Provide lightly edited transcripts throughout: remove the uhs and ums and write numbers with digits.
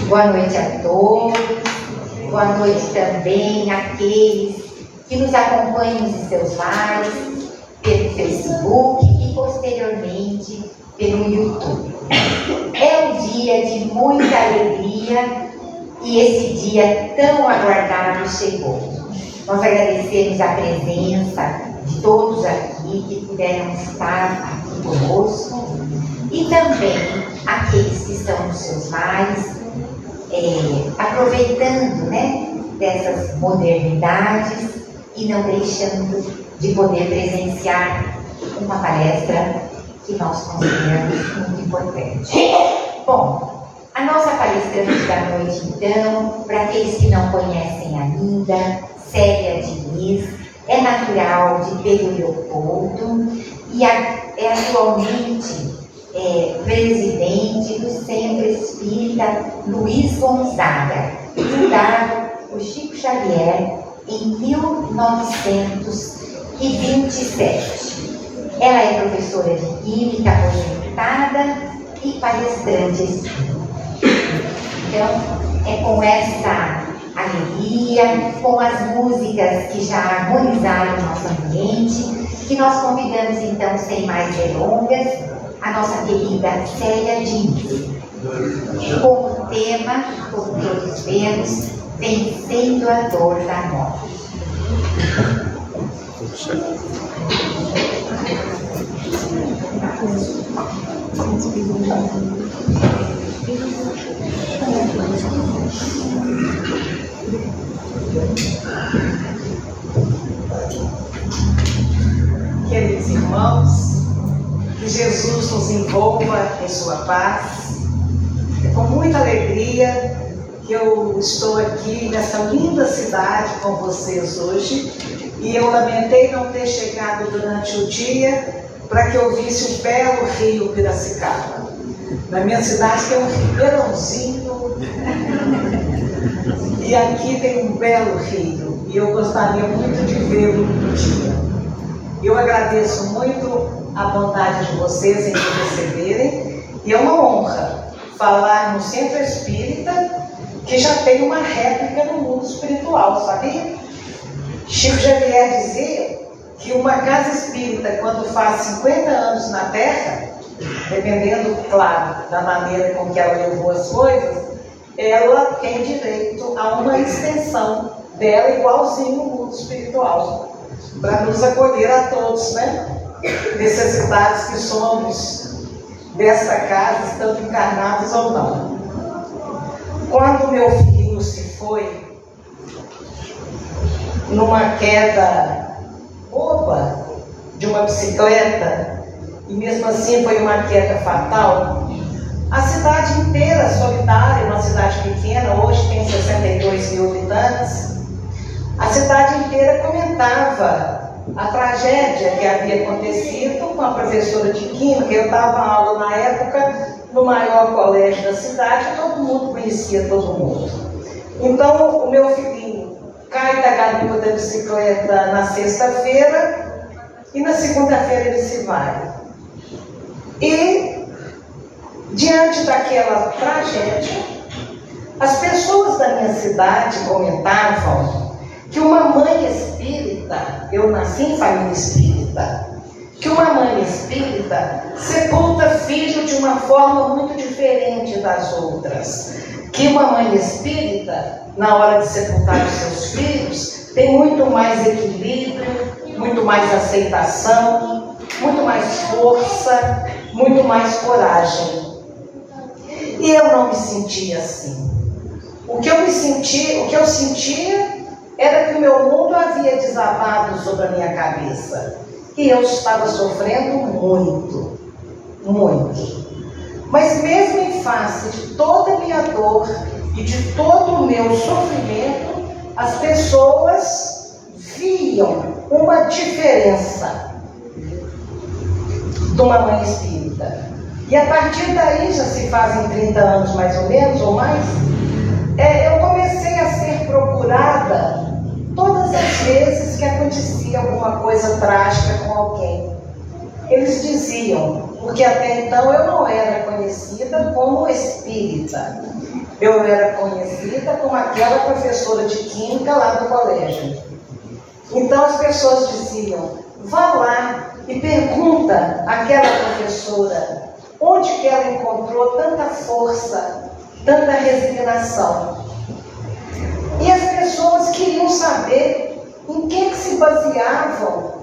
Boa noite a todos, boa noite também àqueles que nos acompanham nos seus lives, pelo Facebook e posteriormente pelo YouTube. É um dia de muita alegria e esse dia tão aguardado chegou. Nós agradecemos a presença de todos aqui que puderam estar aqui conosco e também aqueles que estão nos seus lares, aproveitando, dessas modernidades e não deixando de poder presenciar uma palestra que nós consideramos muito importante. Bom, a nossa palestrante da noite, então, para aqueles que não conhecem ainda, Célia Diniz, é natural de Pedro Leopoldo e é atualmente presidente do Centro Espírita Luiz Gonzaga, fundado por Chico Xavier em 1927. Ela é professora de Química aposentada e palestrante espírita. Então, é com essa alegria, com as músicas que já harmonizaram o nosso ambiente, que nós convidamos, então, sem mais delongas, a nossa querida Célia Diniz. Com o tema, como todos vemos, vencendo a dor da morte. Queridos irmãos, que Jesus nos envolva em sua paz. É com muita alegria que eu estou aqui nessa linda cidade com vocês hoje, e eu lamentei não ter chegado durante o dia para que eu visse o belo rio Piracicaba. Na minha cidade tem um ribeirãozinho e aqui tem um belo rio, e eu gostaria muito de vê-lo um dia. Eu agradeço muito a bondade de vocês em me receberem, e é uma honra falar no Centro Espírita, que já tem uma réplica no mundo espiritual, sabia? Chico Xavier dizia que uma casa espírita, quando faz 50 anos na Terra, dependendo, claro, da maneira com que ela levou as coisas, ela tem direito a uma extensão dela igualzinho no mundo espiritual, para nos acolher a todos, necessitados que somos desta casa, estando encarnados ou não. Quando meu filho se foi numa queda boba de uma bicicleta, e mesmo assim foi uma queda fatal, a cidade inteira, solidária, uma cidade pequena, hoje tem 62 mil habitantes, a cidade inteira comentava a tragédia que havia acontecido com a professora de Química. Eu dava aula na época no maior colégio da cidade, todo mundo conhecia todo mundo. Então, o meu filhinho cai da garupa da bicicleta na sexta-feira e na segunda-feira ele se vai. E, diante daquela tragédia, as pessoas da minha cidade comentavam que uma mãe espírita, eu nasci em família espírita, que uma mãe espírita sepulta filho de uma forma muito diferente das outras. Que uma mãe espírita, na hora de sepultar os seus filhos, tem muito mais equilíbrio, muito mais aceitação, muito mais força, muito mais coragem. E eu não me sentia assim. O que eu sentia era que o meu mundo havia desabado sobre a minha cabeça. E eu estava sofrendo muito, muito. Mas mesmo em face de toda a minha dor e de todo o meu sofrimento, as pessoas viam uma diferença de uma mãe espírita. E a partir daí, já se fazem 30 anos mais ou menos, ou mais, eu comecei a ser procurada todas as vezes que acontecia alguma coisa trágica com alguém. Eles diziam, porque até então eu não era conhecida como espírita, Eu era conhecida como aquela professora de química lá do colégio. Então as pessoas diziam, vá lá e pergunta àquela professora onde que ela encontrou tanta força, tanta resignação. E as pessoas queriam saber em que se baseava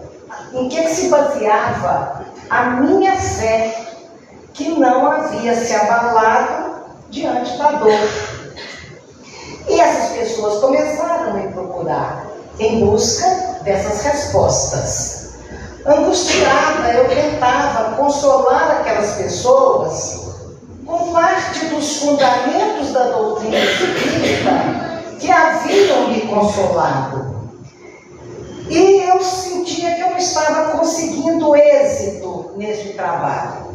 a minha fé, que não havia se abalado diante da dor. E essas pessoas começaram a me procurar em busca dessas respostas. Angustiada, eu tentava consolar aquelas pessoas com parte dos fundamentos da doutrina espírita que haviam me consolado. E eu sentia que eu não estava conseguindo êxito nesse trabalho.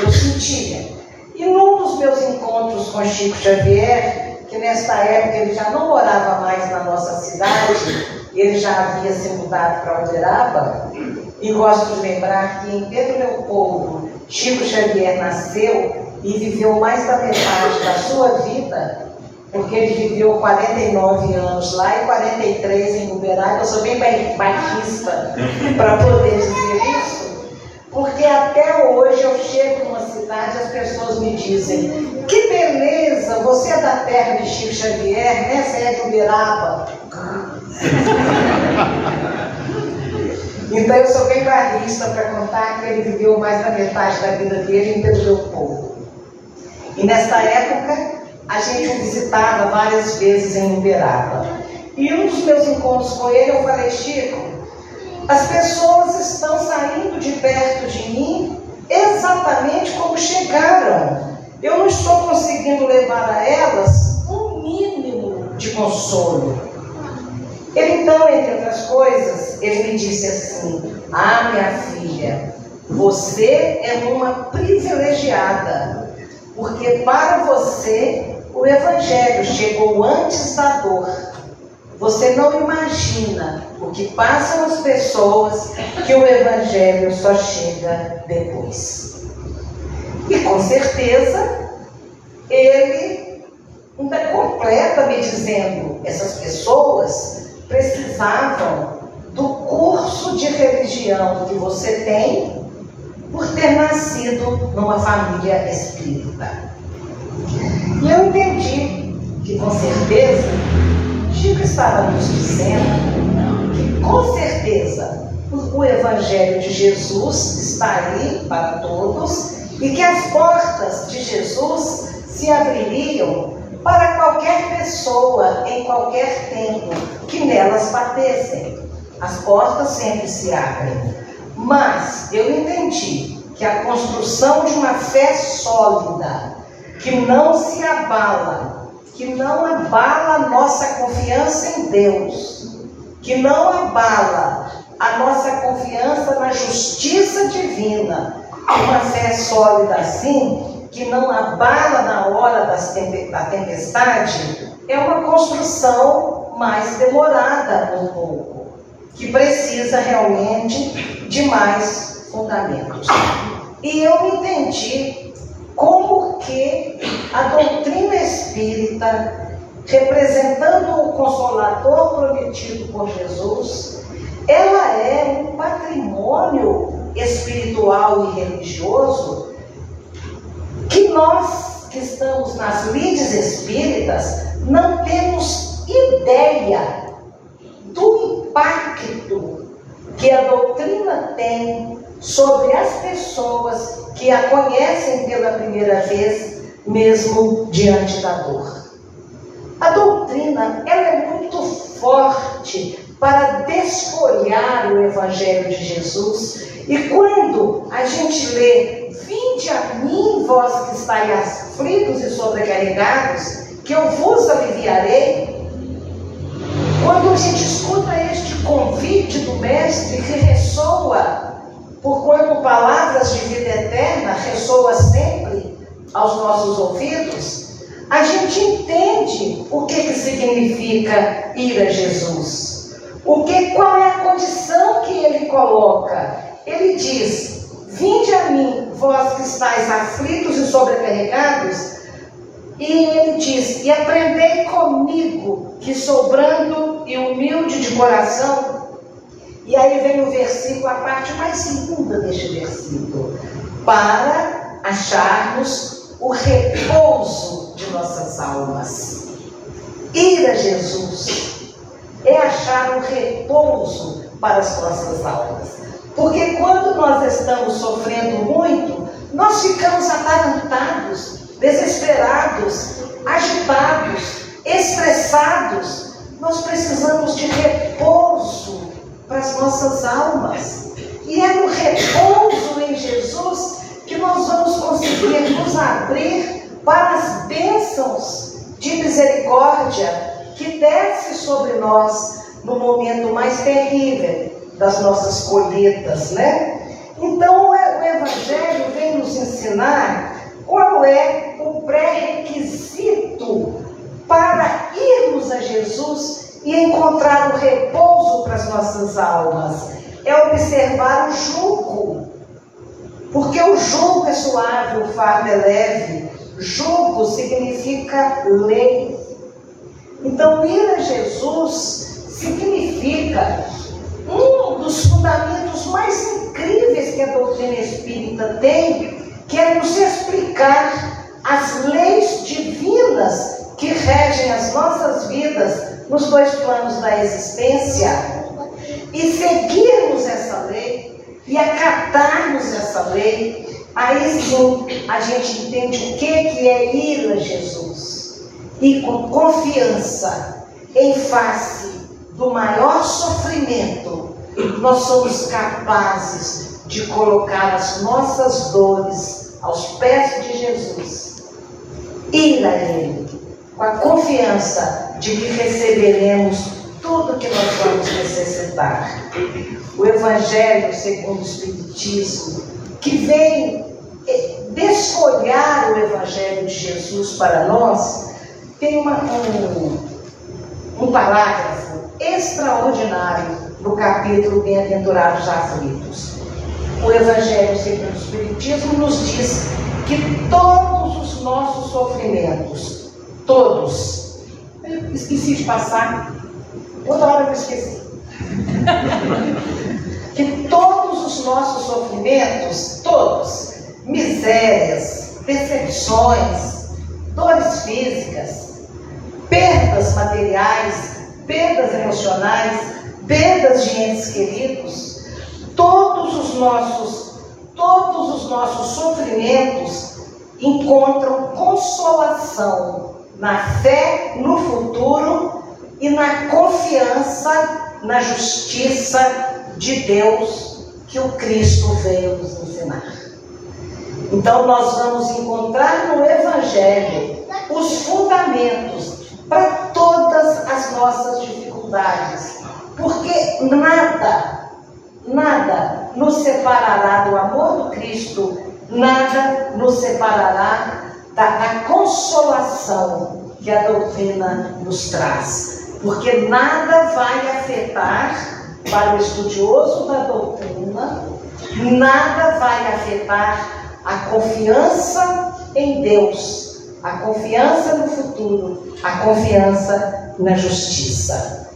Eu sentia. E num dos meus encontros com Chico Xavier, que nesta época ele já não morava mais na nossa cidade, ele já havia se mudado para Uberaba, e gosto de lembrar que em Pedro Leopoldo, Chico Xavier nasceu e viveu mais da metade da sua vida, porque ele viveu 49 anos lá e 43 em Uberaba. Eu sou bem bairrista para poder dizer isso, porque até hoje eu chego numa cidade e as pessoas me dizem, que beleza, você é da terra de Chico Xavier, né? Você é de Uberaba. Então eu sou bem bairrista para contar que ele viveu mais da metade da vida dele em Pedro Leopoldo. E nesta época a gente o visitava várias vezes em Uberaba. E um dos meus encontros com ele, eu falei, Chico, as pessoas estão saindo de perto de mim exatamente como chegaram. Eu não estou conseguindo levar a elas um mínimo de consolo. Ele então, entre outras coisas, ele me disse assim, ah, minha filha, você é uma privilegiada, porque para você o Evangelho chegou antes da dor. Você não imagina o que passam as pessoas que o Evangelho só chega depois. E com certeza, ele ainda completa me dizendo, essas pessoas precisavam do curso de religião que você tem por ter nascido numa família espírita. E eu entendi que, com certeza, Chico estava nos dizendo que, com certeza, o Evangelho de Jesus está aí para todos e que as portas de Jesus se abririam para qualquer pessoa, em qualquer tempo, que nelas batessem. As portas sempre se abrem. Mas eu entendi que a construção de uma fé sólida, que não se abala, que não abala a nossa confiança em Deus, que não abala a nossa confiança na justiça divina, uma fé sólida assim, que não abala na hora da tempestade, é uma construção mais demorada um pouco, que precisa realmente de mais fundamentos. E eu entendi como que a doutrina espírita, representando o Consolador prometido por Jesus, ela é um patrimônio espiritual e religioso que nós, que estamos nas lides espíritas, não temos ideia do impacto que a doutrina tem sobre as pessoas que a conhecem pela primeira vez, mesmo diante da dor. A doutrina, ela é muito forte para desfolhar o Evangelho de Jesus. E quando a gente lê, vinde a mim, vós que estáis aflitos e sobrecarregados, que eu vos aliviarei. Quando a gente escuta este convite do Mestre que ressoa, porquanto palavras de vida eterna ressoa sempre aos nossos ouvidos, a gente entende o que significa ir a Jesus. Qual é a condição que ele coloca? Ele diz, vinde a mim, vós que estáis aflitos e sobrecarregados, e ele diz, e aprendei comigo, que sou brando e humilde de coração. E aí vem o versículo, a parte mais linda deste versículo, para acharmos o repouso de nossas almas. Ir a Jesus é achar o repouso para as nossas almas. Porque quando nós estamos sofrendo muito, nós ficamos atarantados, desesperados, agitados, estressados. Nós precisamos de repouso para as nossas almas. E é no repouso em Jesus que nós vamos conseguir nos abrir para as bênçãos de misericórdia que desce sobre nós no momento mais terrível das nossas colheitas, né? Então o Evangelho vem nos ensinar qual é o pré-requisito para irmos a Jesus e encontrar o repouso para as nossas almas. É observar o jugo, porque o jugo é suave, o fardo é leve. Jugo significa lei. Então ir a Jesus significa um dos fundamentos mais incríveis que a doutrina espírita tem, que é nos explicar as leis divinas que regem as nossas vidas nos dois planos da existência, e seguirmos essa lei e acatarmos essa lei. Aí sim a gente entende o que é ir a Jesus, e com confiança em face do maior sofrimento, nós somos capazes de colocar as nossas dores aos pés de Jesus, ir a Ele, com a confiança de que receberemos tudo que nós vamos necessitar. O Evangelho segundo o Espiritismo, que vem desfolhar o Evangelho de Jesus para nós, tem um parágrafo extraordinário no capítulo Bem-aventurados aflitos. O Evangelho segundo o Espiritismo nos diz que todos os nossos sofrimentos, todos, eu esqueci de passar, outra hora eu esqueci, que todos os nossos sofrimentos, todos, misérias, decepções, dores físicas, perdas materiais, perdas emocionais, perdas de entes queridos, todos os nossos sofrimentos encontram consolação na fé no futuro e na confiança na justiça de Deus que o Cristo veio nos ensinar. Então nós vamos encontrar no Evangelho os fundamentos para todas as nossas dificuldades, porque nada nos separará do amor do Cristo, nada nos separará da consolação que a doutrina nos traz, porque nada vai afetar, para o estudioso da doutrina, nada vai afetar a confiança em Deus, a confiança no futuro, a confiança na justiça.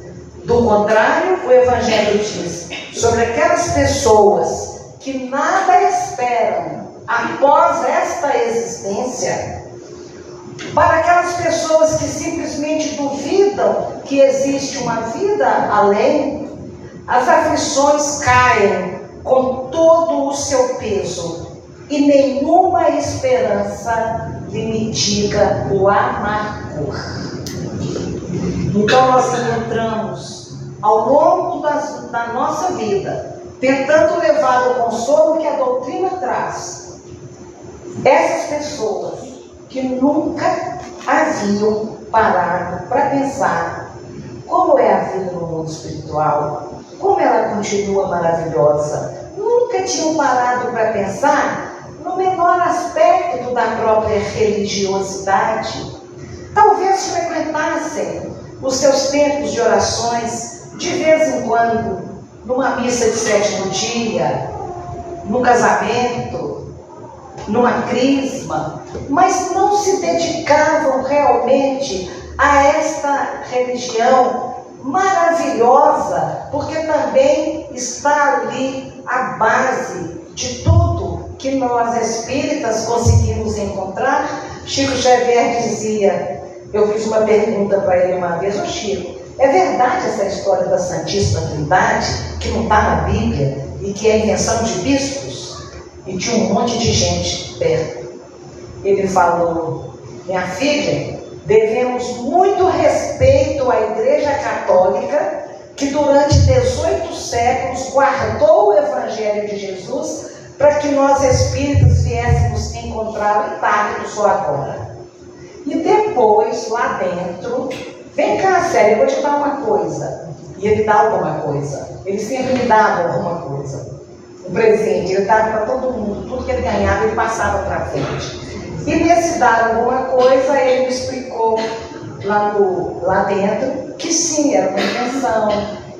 Do contrário, o Evangelho diz sobre aquelas pessoas que nada esperam após esta existência, para aquelas pessoas que simplesmente duvidam que existe uma vida além, as aflições caem com todo o seu peso e nenhuma esperança lhe mitiga o amargor. Então nós encontramos ao longo da nossa vida, tentando levar o consolo que a doutrina traz, essas pessoas que nunca haviam parado para pensar como é a vida no mundo espiritual, como ela continua maravilhosa, nunca tinham parado para pensar no menor aspecto da própria religiosidade. Talvez frequentassem os seus tempos de orações de vez em quando, numa missa de sétimo dia, num casamento, numa crisma, mas não se dedicavam realmente diariamente a esta religião maravilhosa, porque também está ali a base de tudo que nós espíritas conseguimos encontrar. Chico Xavier dizia, eu fiz uma pergunta para ele uma vez: ô Chico, é verdade essa história da Santíssima Trindade, que não está na Bíblia e que é invenção de bispos? E tinha um monte de gente perto. Ele falou: minha filha, devemos muito respeito à Igreja Católica, que durante 18 séculos guardou o Evangelho de Jesus para que nós espíritas viéssemos encontrá-lo intacto só agora. E depois, lá dentro, vem cá, Célia, eu vou te dar uma coisa. E ele dá alguma coisa. Ele sempre me dava alguma coisa. Um presente, ele dava para todo mundo. Tudo que ele ganhava, ele passava para frente. E nesse dar alguma coisa, ele me explicou lá dentro que sim, era uma invenção,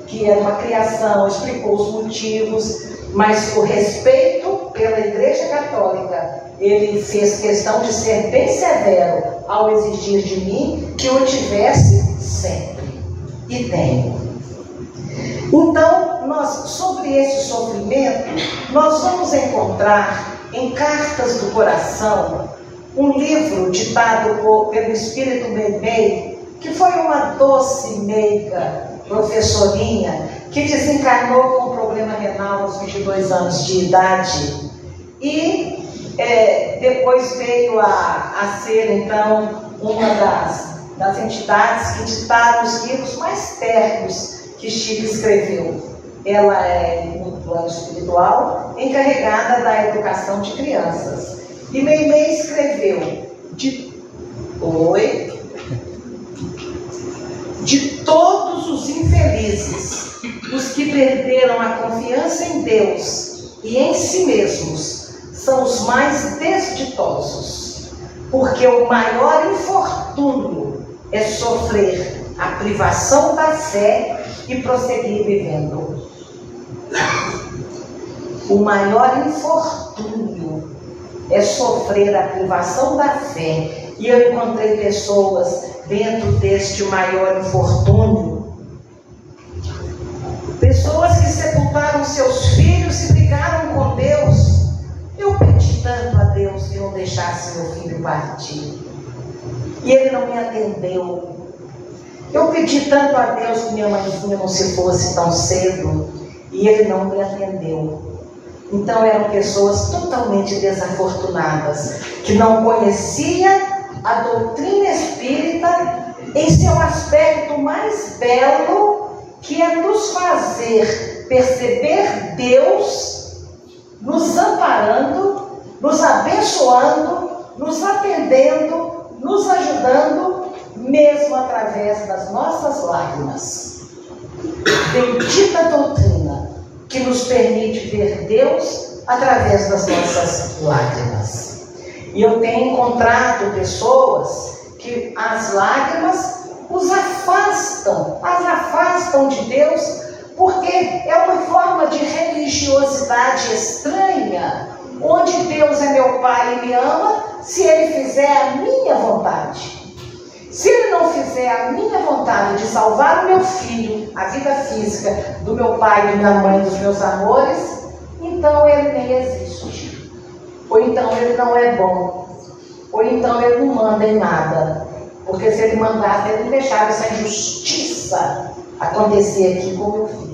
que era uma criação, explicou os motivos, mas o respeito pela Igreja Católica, ele fez questão de ser bem severo ao exigir de mim que eu tivesse sempre. E tenho. Então, sobre esse sofrimento, nós vamos encontrar em Cartas do Coração um livro ditado pelo Espírito Meimei, que foi uma doce, meiga professorinha que desencarnou com um problema renal aos 22 anos de idade e depois veio a ser, então, uma das entidades que ditaram os livros mais ternos que Chico escreveu. Ela é, no plano espiritual, encarregada da educação de crianças. E Meimei escreveu de todos os infelizes, os que perderam a confiança em Deus e em si mesmos, são os mais desditosos, porque o maior infortúnio é sofrer a privação da fé e prosseguir vivendo. O maior infortúnio é sofrer a privação da fé. E eu encontrei pessoas dentro deste maior infortúnio, pessoas que sepultaram seus filhos e brigaram com Deus. Eu pedi tanto a Deus que não deixasse meu filho partir, e ele não me atendeu. Eu pedi tanto a Deus que minha mãezinha não se fosse tão cedo, e ele não me atendeu. Então eram pessoas totalmente desafortunadas, que não conheciam a doutrina espírita em seu aspecto mais belo, que é nos fazer perceber Deus nos amparando, nos abençoando, nos atendendo, nos ajudando, mesmo através das nossas lágrimas. Bendita doutrina que nos permite ver Deus através das nossas lágrimas. E eu tenho encontrado pessoas que as lágrimas as afastam de Deus, porque é uma forma de religiosidade estranha, onde Deus é meu Pai e me ama, se Ele fizer a minha vontade. Se Ele não fizer a minha vontade de salvar o meu filho, a vida física do meu pai, da minha mãe, dos meus amores, então Ele nem existe. Ou então Ele não é bom. Ou então Ele não manda em nada. Porque se Ele mandasse, Ele não deixava essa injustiça acontecer aqui com o meu filho.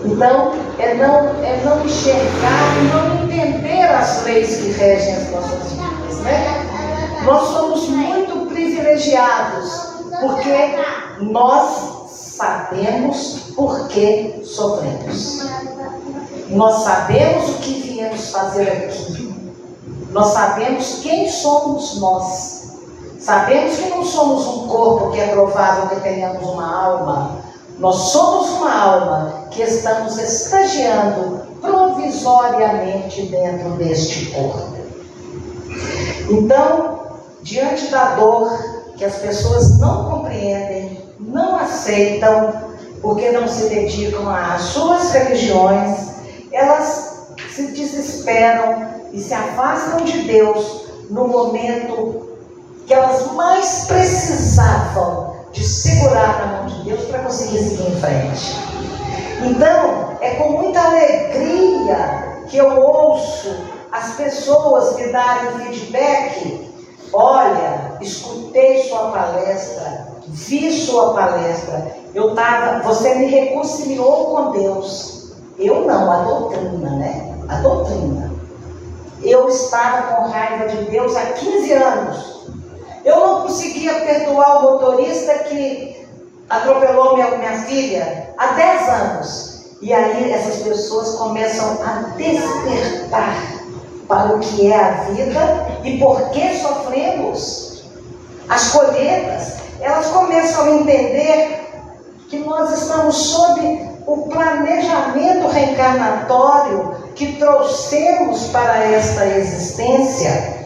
Então, é não enxergar e não entender as leis que regem as nossas vidas, né? Nós somos muito privilegiados, porque nós sabemos por que sofremos. Nós sabemos o que viemos fazer aqui. Nós sabemos quem somos nós. Sabemos que não somos um corpo que é provável que tenhamos uma alma. Nós somos uma alma que estamos estagiando provisoriamente dentro deste corpo. Então, diante da dor que as pessoas não compreendem, não aceitam, porque não se dedicam às suas religiões, elas se desesperam e se afastam de Deus no momento que elas mais precisavam de segurar na mão de Deus para conseguir seguir em frente. Então, é com muita alegria que eu ouço as pessoas me darem feedback. Olha, escutei sua palestra, vi sua palestra, você me reconciliou com Deus. Eu não, a doutrina, né? A doutrina. Eu estava com raiva de Deus há 15 anos. Eu não conseguia perdoar o motorista que atropelou minha filha há 10 anos. E aí essas pessoas começam a despertar para o que é a vida e por que sofremos. As colheitas, elas começam a entender que nós estamos sob o planejamento reencarnatório que trouxemos para esta existência.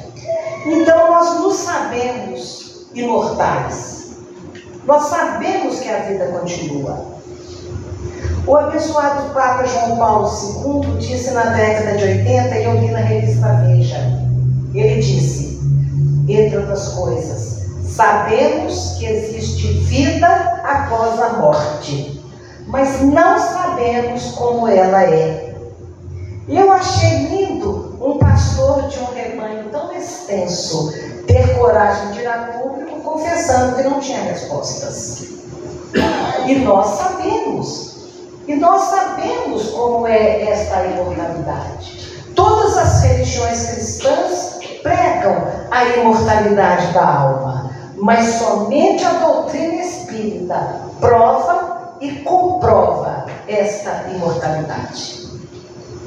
Então nós nos sabemos imortais. Nós sabemos que a vida continua. O abençoado Papa João Paulo II disse na década de 80, e eu li na revista Veja, ele disse, entre outras coisas, sabemos que existe vida após a morte, mas não sabemos como ela é. Eu achei lindo um pastor de um rebanho tão extenso ter coragem de ir a público confessando que não tinha respostas. E nós sabemos como é esta imortalidade. Todas as religiões cristãs pregam a imortalidade da alma, mas somente a doutrina espírita prova e comprova esta imortalidade.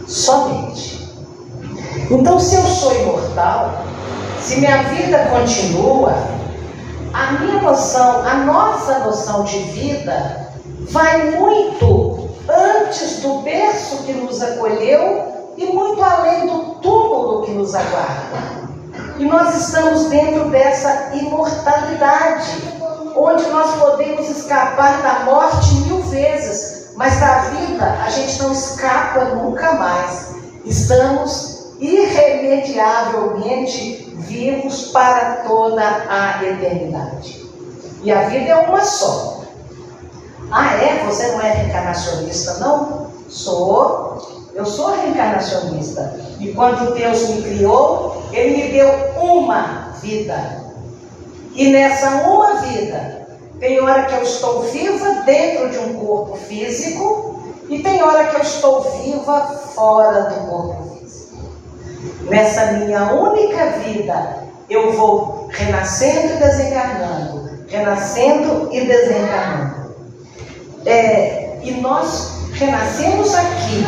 Somente. Então, se eu sou imortal, se minha vida continua, a minha noção, a nossa noção de vida vai muito antes do berço que nos acolheu e muito além do túmulo que nos aguarda. E nós estamos dentro dessa imortalidade, onde nós podemos escapar da morte 1000 vezes, mas da vida a gente não escapa nunca mais. Estamos irremediavelmente vivos para toda a eternidade. E a vida é uma só. Ah, é? Você não é reencarnacionista, não? Eu sou reencarnacionista. E quando Deus me criou, Ele me deu uma vida. E nessa uma vida, tem hora que eu estou viva dentro de um corpo físico e tem hora que eu estou viva fora do corpo físico. Nessa minha única vida, eu vou renascendo e desencarnando, renascendo e desencarnando. E nós renascemos aqui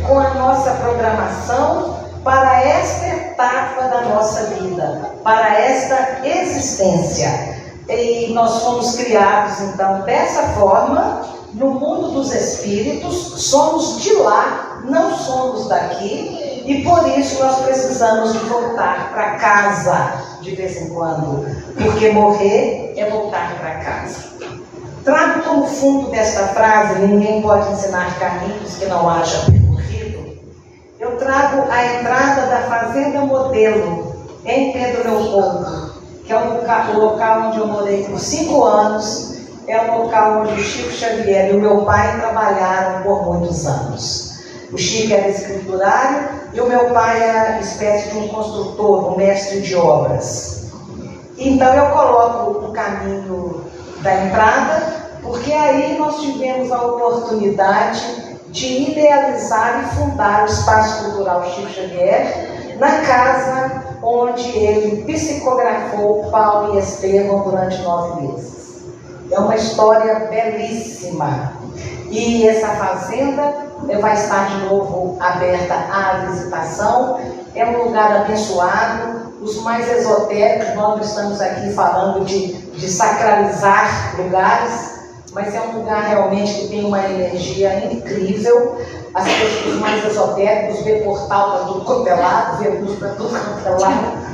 com a nossa programação para esta etapa da nossa vida, para esta existência. E nós fomos criados, então, dessa forma, no mundo dos espíritos, somos de lá, não somos daqui, e por isso nós precisamos de voltar para casa de vez em quando, porque morrer é voltar para casa. Trago como fundo desta frase, ninguém pode ensinar caminhos que não haja percorrido. Eu trago a entrada da Fazenda Modelo, em Pedro Leopoldo, que é o local onde eu morei por 5 anos, é o local onde o Chico Xavier e o meu pai trabalharam por muitos anos. O Chico era escriturário e o meu pai era uma espécie de um construtor, um mestre de obras. Então eu coloco o caminho da entrada, porque aí nós tivemos a oportunidade de idealizar e fundar o Espaço Cultural Chico Xavier na casa onde ele psicografou Paulo e Estevão durante 9 meses. É uma história belíssima. E essa fazenda vai estar de novo aberta à visitação. É um lugar abençoado. Os mais esotéricos, nós não estamos aqui falando de sacralizar lugares, mas é um lugar realmente que tem uma energia incrível. As pessoas mais esotéricos vê portal para tudo quanto é lado, vê luz para tudo quanto é lado.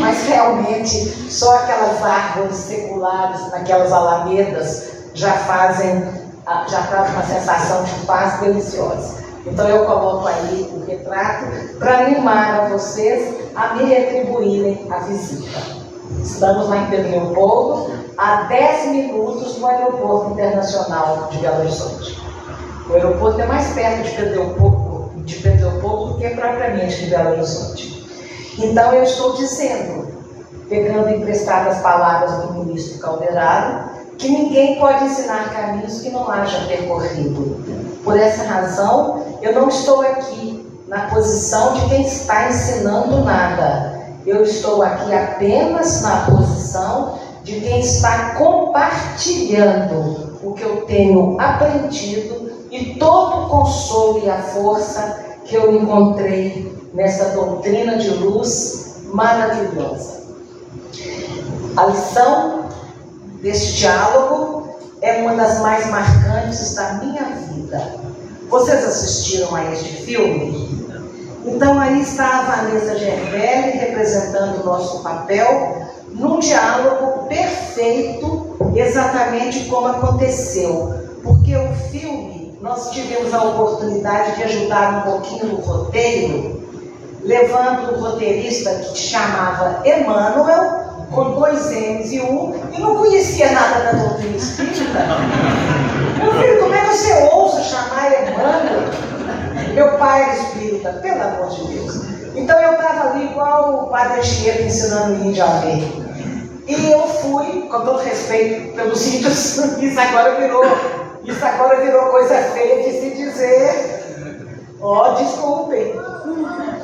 Mas realmente só aquelas árvores seculares naquelas alamedas já fazem uma sensação de paz deliciosa. Então eu coloco aí o retrato para animar a vocês a me retribuírem a visita. Estamos lá em Pedro Leopoldo, a 10 minutos do Aeroporto Internacional de Belo Horizonte. O aeroporto é mais perto de Pedro Leopoldo do que propriamente de Belo Horizonte. Então eu estou dizendo, pegando emprestadas palavras do ministro Calderaro, que ninguém pode ensinar caminhos que não haja percorrido. Por essa razão, eu não estou aqui na posição de quem está ensinando nada. Eu estou aqui apenas na posição de quem está compartilhando o que eu tenho aprendido e todo o consolo e a força que eu encontrei nessa doutrina de luz maravilhosa. A lição deste diálogo é uma das mais marcantes da minha vida. Vocês assistiram a este filme? Então aí está a Vanessa Gervelli representando o nosso papel num diálogo perfeito, exatamente como aconteceu. Porque o filme, nós tivemos a oportunidade de ajudar um pouquinho no roteiro, levando o roteirista que chamava Emmanuel, com 2 M's e e não conhecia nada da doutrina espírita. Meu filho, como é que você ousa chamar Emmanuel? Meu pai era espírita, pelo amor de Deus. Então eu estava ali igual o padre Anchieta ensinando o índio a ler. E eu fui, com todo respeito pelos índios, isso agora virou coisa feia de se dizer. Ó, desculpem.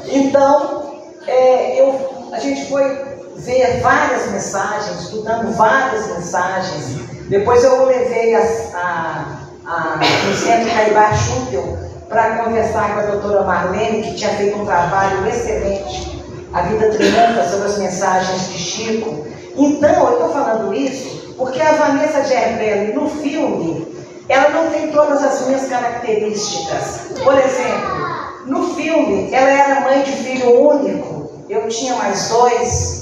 Então, a gente foi ver várias mensagens, estudando várias mensagens. Depois eu levei no Centro Caibar Schutel para conversar com a doutora Marlene, que tinha feito um trabalho excelente, A Vida Triunfa, sobre as mensagens de Chico. Então, eu estou falando isso porque a Vanessa Gervelli, no filme, ela não tem todas as minhas características. Por exemplo, no filme, ela era mãe de filho único, eu tinha mais 2.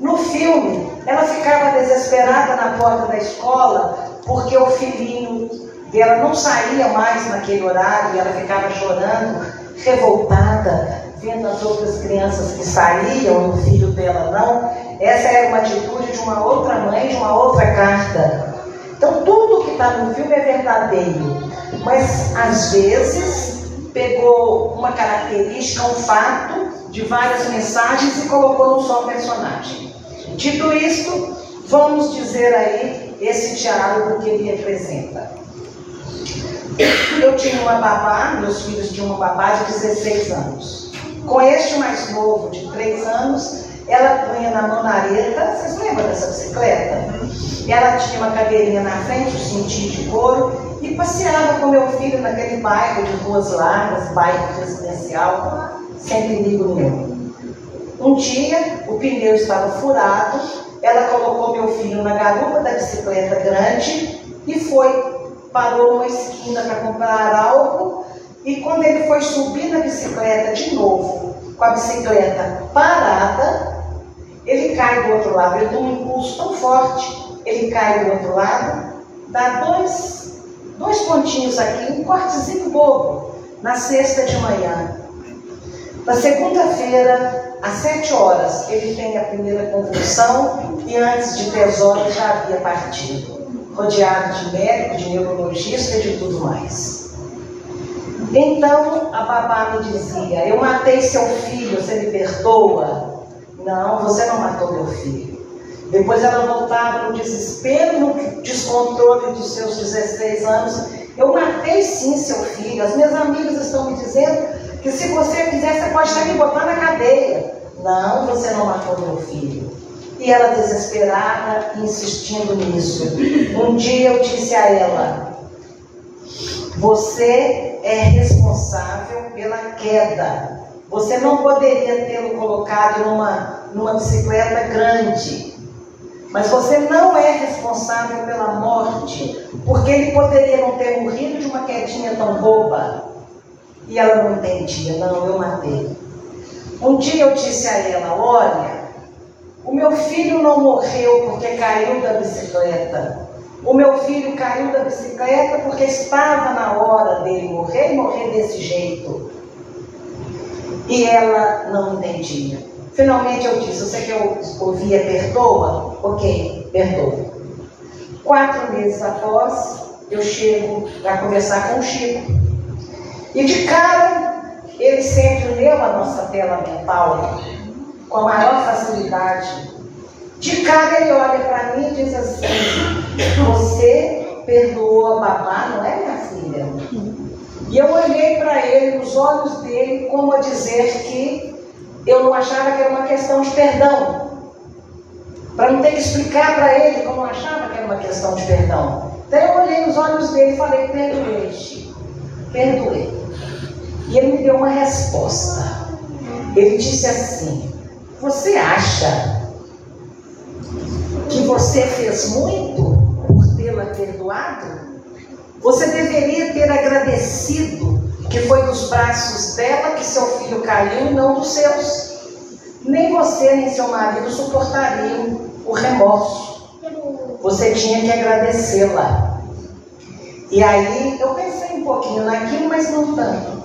No filme, ela ficava desesperada na porta da escola porque o filhinho dela não saía mais naquele horário e ela ficava chorando, revoltada, vendo as outras crianças que saíam e o filho dela não. Essa era uma atitude de uma outra mãe, de uma outra carta. Então, tudo que está no filme é verdadeiro, mas às vezes pegou uma característica, um fato de várias mensagens e colocou num só personagem. Dito isto, vamos dizer aí esse diálogo que ele representa. Eu tinha uma babá, meus filhos tinham uma babá de 16 anos. Com este mais novo, de 3 anos, ela punha na manareta, vocês lembram dessa bicicleta? Ela tinha uma cadeirinha na frente, um cintinho de couro, e passeava com meu filho naquele bairro de ruas largas, bairro residencial, sem perigo nenhum. Um dia, o pneu estava furado, ela colocou meu filho na garupa da bicicleta grande e parou numa esquina para comprar álcool, e quando ele foi subir na bicicleta de novo, com a bicicleta parada, ele cai do outro lado. Ele tem um impulso tão forte, ele cai do outro lado, dá dois pontinhos aqui, um cortezinho bobo, na sexta de manhã. Na segunda-feira, às 7 horas, ele tem a primeira convulsão e antes de 10 horas já havia partido, rodeado de médico, de neurologista e de tudo mais. Então, a babá me dizia: eu matei seu filho, você me perdoa? Não, você não matou meu filho. Depois ela voltava no desespero, no descontrole dos seus 16 anos: eu matei sim seu filho, as minhas amigas estão me dizendo que se você quiser, você pode estar me botando na cadeia. Não, você não matou meu filho. E ela desesperada, insistindo nisso. Um dia eu disse a ela: você é responsável pela queda. Você não poderia tê-lo colocado numa bicicleta grande. Mas você não é responsável pela morte, porque ele poderia não ter morrido de uma quedinha tão boba. E ela não entendia. Não, eu matei. Um dia eu disse a ela: olha, o meu filho não morreu porque caiu da bicicleta. O meu filho caiu da bicicleta porque estava na hora dele morrer e morrer desse jeito. E ela não entendia. Finalmente eu disse, você que eu ouvia perdoa? Ok, perdoa. 4 meses após, eu chego para conversar com o Chico. E de cara, ele sempre leu a nossa tela mental com a maior facilidade. De cara ele olha para mim e diz assim, você perdoou a babá, não é, minha filha? E eu olhei para ele, nos olhos dele, como a dizer que eu não achava que era uma questão de perdão. Para não ter que explicar para ele como eu achava que era uma questão de perdão. Então eu olhei nos olhos dele e falei, perdoei, Chico, perdoei. E ele me deu uma resposta. Ele disse assim, você acha que você fez muito por tê-la perdoado? Você deveria ter agradecido que foi nos braços dela que seu filho caiu e não dos seus. Nem você nem seu marido suportariam o remorso. Você tinha que agradecê-la. E aí eu pensei um pouquinho naquilo, mas não tanto.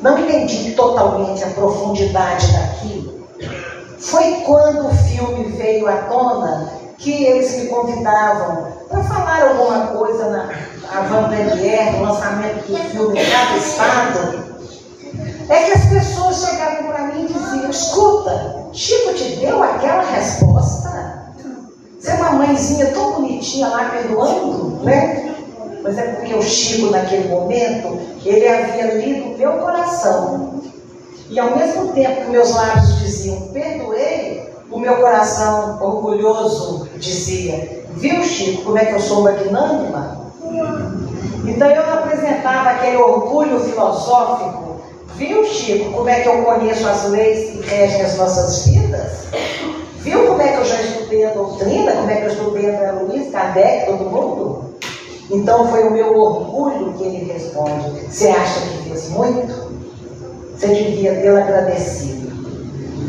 Não entendi totalmente a profundidade daquilo. Foi quando o filme veio à tona que eles me convidavam para falar alguma coisa na avant-première, no lançamento do filme em cada estado. É que as pessoas chegavam para mim e diziam, escuta, Chico te deu aquela resposta? Você é uma mãezinha tão bonitinha lá perdoando, né? Mas é porque o Chico, naquele momento, ele havia lido meu coração. E ao mesmo tempo que meus lábios diziam, perdoei, o meu coração orgulhoso dizia, viu, Chico, como é que eu sou magnânima? Então eu apresentava aquele orgulho filosófico, viu, Chico, como é que eu conheço as leis que regem as nossas vidas? Viu como é que eu já estudei a doutrina, como é que eu estudei André Luiz, Kardec, todo mundo? Então foi o meu orgulho que ele responde, você acha que fez muito? Você devia tê-la agradecido.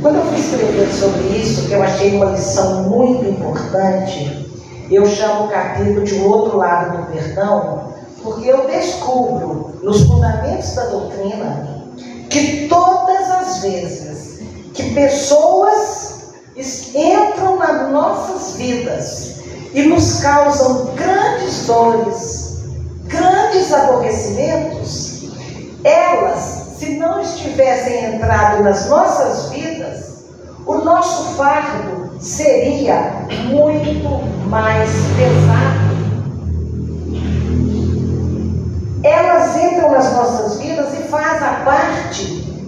Quando eu fui escrever sobre isso, que eu achei uma lição muito importante, eu chamo o capítulo de O Outro Lado do Perdão, porque eu descubro nos fundamentos da doutrina que todas as vezes que pessoas entram nas nossas vidas e nos causam grandes dores, grandes aborrecimentos, elas, se não estivessem entrado nas nossas vidas, o nosso fardo seria muito mais pesado. Elas entram nas nossas vidas e fazem a parte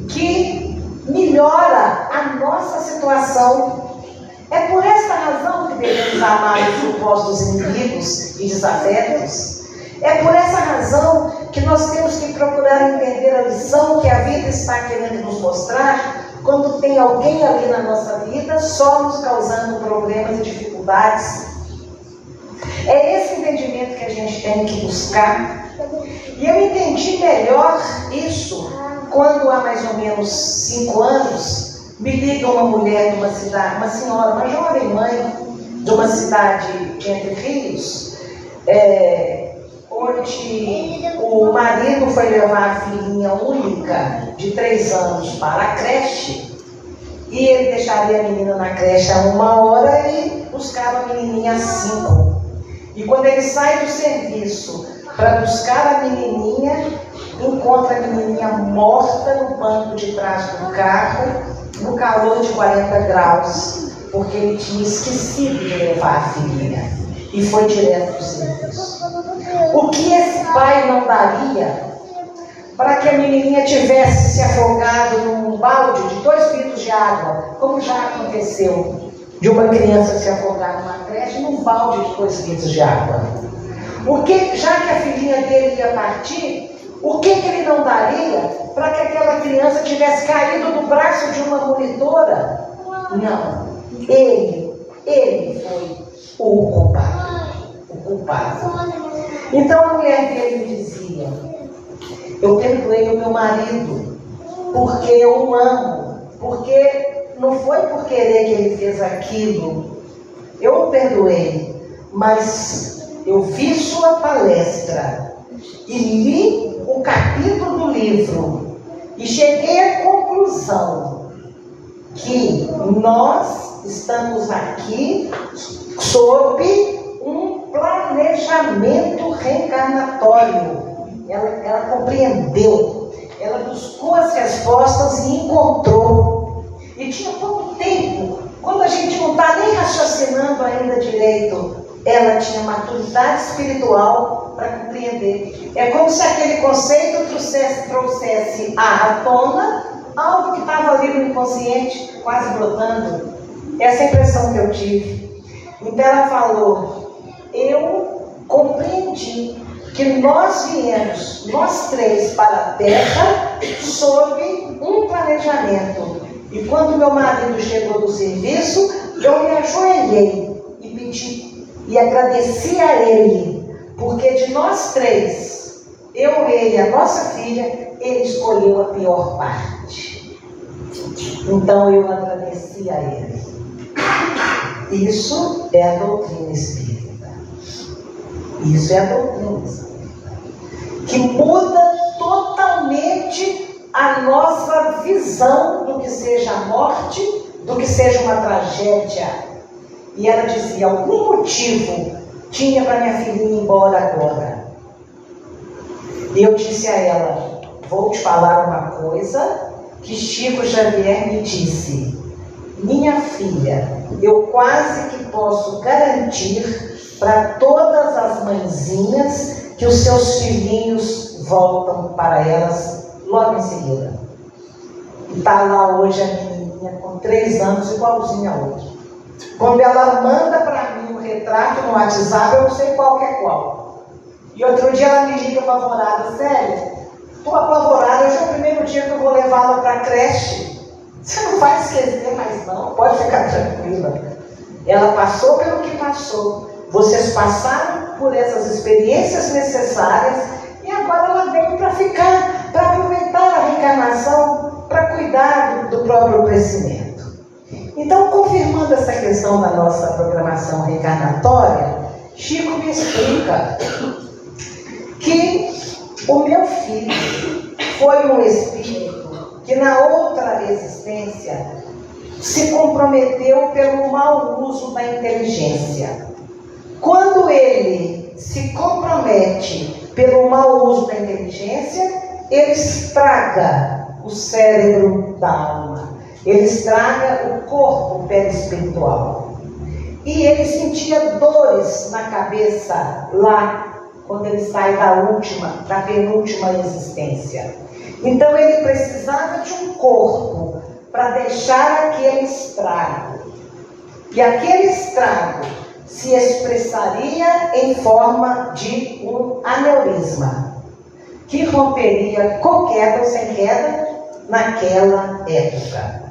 que melhora a nossa situação. É por essa razão que devemos amar os supostos inimigos e desafetos. É por essa razão que nós temos que procurar entender a lição que a vida está querendo nos mostrar quando tem alguém ali na nossa vida só nos causando problemas e dificuldades. É esse entendimento que a gente tem que buscar. E eu entendi melhor isso quando há mais ou menos 5 anos me liga uma mulher de uma cidade, uma senhora, uma jovem mãe de uma cidade de Entre Rios, onde o marido foi levar a filhinha única de 3 anos para a creche e ele deixaria a menina na creche a 1 hora e buscava a menininha às 5. E quando ele sai do serviço para buscar a menininha, encontra a menininha morta no banco de trás do carro, no calor de 40 graus, porque ele tinha esquecido de levar a filhinha e foi direto para o serviço. O que esse pai não daria para que a menininha tivesse se afogado num balde de 2 litros de água, como já aconteceu, de uma criança se afogar numa creche num balde de 2 litros de água? Já que a filhinha dele ia partir, o que ele não daria para que aquela criança tivesse caído no braço de uma monitora? Não, ele foi o culpado. Então a mulher dele me dizia, eu perdoei o meu marido porque eu o amo, porque não foi por querer que ele fez aquilo, eu o perdoei, mas eu vi sua palestra e li um capítulo do livro e cheguei à conclusão que nós estamos aqui sob um planejamento reencarnatório. Ela compreendeu, ela buscou as respostas e encontrou. E tinha pouco tempo, quando a gente não está nem raciocinando ainda direito, ela tinha maturidade espiritual para compreender. É como se aquele conceito trouxesse à tona algo que estava ali no inconsciente, quase brotando. Essa é a impressão que eu tive. Então ela falou, eu compreendi que nós viemos, nós três, para a Terra, sob um planejamento. E quando meu marido chegou do serviço, eu me ajoelhei e pedi, e agradeci a ele, porque de nós três, eu, ele e a nossa filha, ele escolheu a pior parte. Então eu agradeci a ele. Isso é a doutrina espírita. Isso é a doutrina espírita. Que muda totalmente a nossa visão do que seja a morte, do que seja uma tragédia. E ela dizia, algum motivo tinha para minha filhinha ir embora agora. E eu disse a ela, vou te falar uma coisa que Chico Xavier me disse. Minha filha, eu quase que posso garantir para todas as mãezinhas que os seus filhinhos voltam para elas logo em seguida. E está lá hoje a menininha com 3 anos, igualzinha a outra. Quando ela manda para mim um retrato no WhatsApp, eu não sei qual que é qual. E outro dia ela me liga apavorada, sério, estou apavorada, hoje é o primeiro dia que eu vou levá-la para a creche. Você não vai esquecer mais não, pode ficar tranquila. Ela passou pelo que passou. Vocês passaram por essas experiências necessárias e agora ela veio para ficar, para aproveitar a reencarnação, para cuidar do próprio crescimento. Então, confirmando essa questão da nossa programação reencarnatória, Chico me explica que o meu filho foi um espírito que na outra existência se comprometeu pelo mau uso da inteligência. Quando ele se compromete pelo mau uso da inteligência, ele estraga o cérebro da alma, ele estraga o corpo perispiritual. E ele sentia dores na cabeça lá, quando ele sai da penúltima existência. Então ele precisava de um corpo para deixar aquele estrago. E aquele estrago se expressaria em forma de um aneurisma, que romperia com queda ou sem queda naquela época.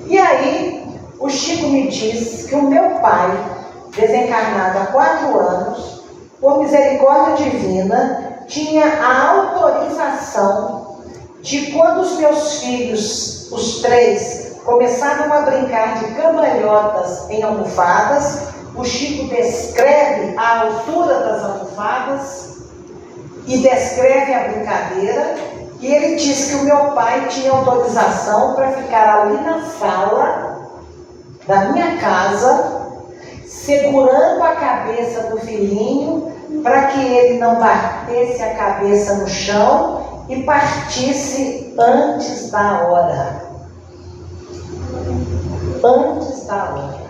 E aí, o Chico me diz que o meu pai, desencarnado há 4 anos, por misericórdia divina, tinha a autorização de quando os meus filhos, os 3, começavam a brincar de cambalhotas em almofadas, o Chico descreve a altura das almofadas e descreve a brincadeira, e ele diz que o meu pai tinha autorização para ficar ali na sala da minha casa, segurando a cabeça do filhinho, para que ele não batesse a cabeça no chão e partisse antes da hora. Antes da hora.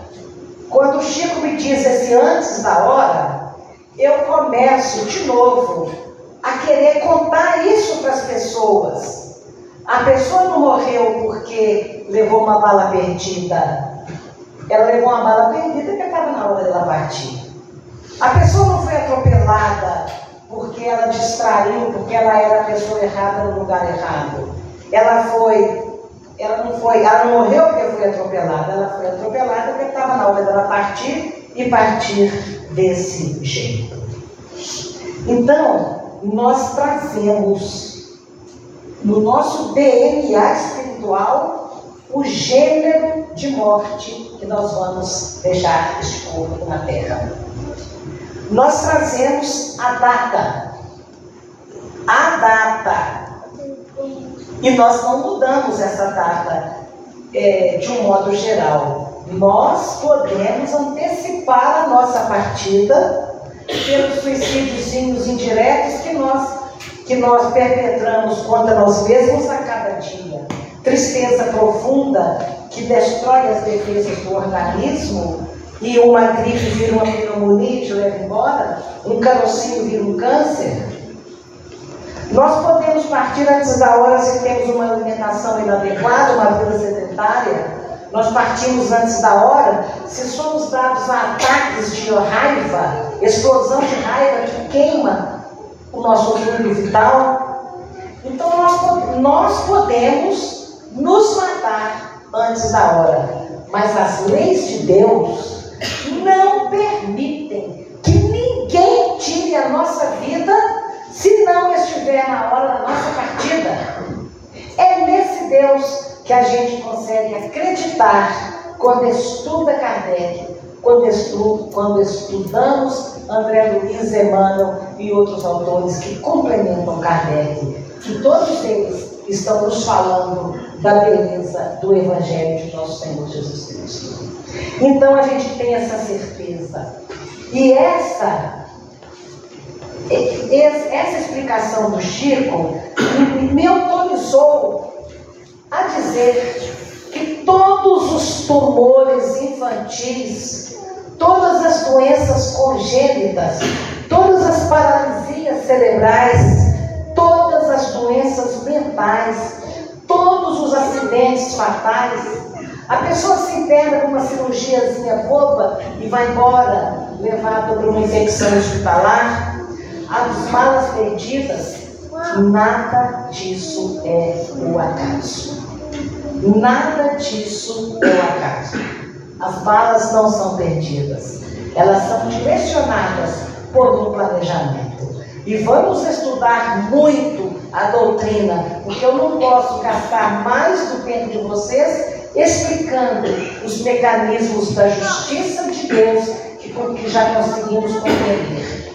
Quando o Chico me diz esse antes da hora, eu começo de novo a querer contar isso para as pessoas. A pessoa não morreu porque levou uma bala perdida. Ela levou uma bala perdida porque estava na hora dela partir. A pessoa não foi atropelada porque ela distraiu, porque ela era a pessoa errada no lugar errado. Ela não morreu porque foi atropelada, ela foi atropelada porque estava na hora dela partir e partir desse jeito. Então, nós trazemos no nosso DNA espiritual o gênero de morte que nós vamos deixar este corpo na Terra. nós trazemos a data. A data. E nós não mudamos essa data de um modo geral. Nós podemos antecipar a nossa partida pelos suicídios indiretos que nós perpetramos contra nós mesmos a cada dia. Tristeza profunda que destrói as defesas do organismo, e uma gripe vira uma pneumonia e te leva embora, um carocinho vira um câncer. Nós podemos partir antes da hora se temos uma alimentação inadequada, uma vida sedentária. Nós partimos antes da hora se somos dados a ataques de raiva, explosão de raiva que queima o nosso fluido vital. Então nós podemos nos matar antes da hora, mas as leis de Deus não permitem que ninguém tire a nossa vida se não estiver na hora da nossa partida. É nesse Deus que a gente consegue acreditar quando estuda Kardec, quando estudamos André Luiz, Emmanuel e outros autores que complementam Kardec, que todos eles estão nos falando da beleza do Evangelho de nosso Senhor Jesus Cristo. Então a gente tem essa certeza. E essa explicação do Chico me autorizou a dizer que todos os tumores infantis, todas as doenças congênitas, todas as paralisias cerebrais, todas as doenças mentais, todos os acidentes fatais, a pessoa se interna com uma cirurgiazinha boba e vai embora, levada por uma infecção hospitalar, as malas perdidas, nada disso é o acaso. Nada disso é o acaso. As balas não são perdidas, elas são direcionadas por um planejamento. E vamos estudar muito a doutrina, porque eu não posso gastar mais do tempo de vocês explicando os mecanismos da justiça de Deus que já conseguimos compreender.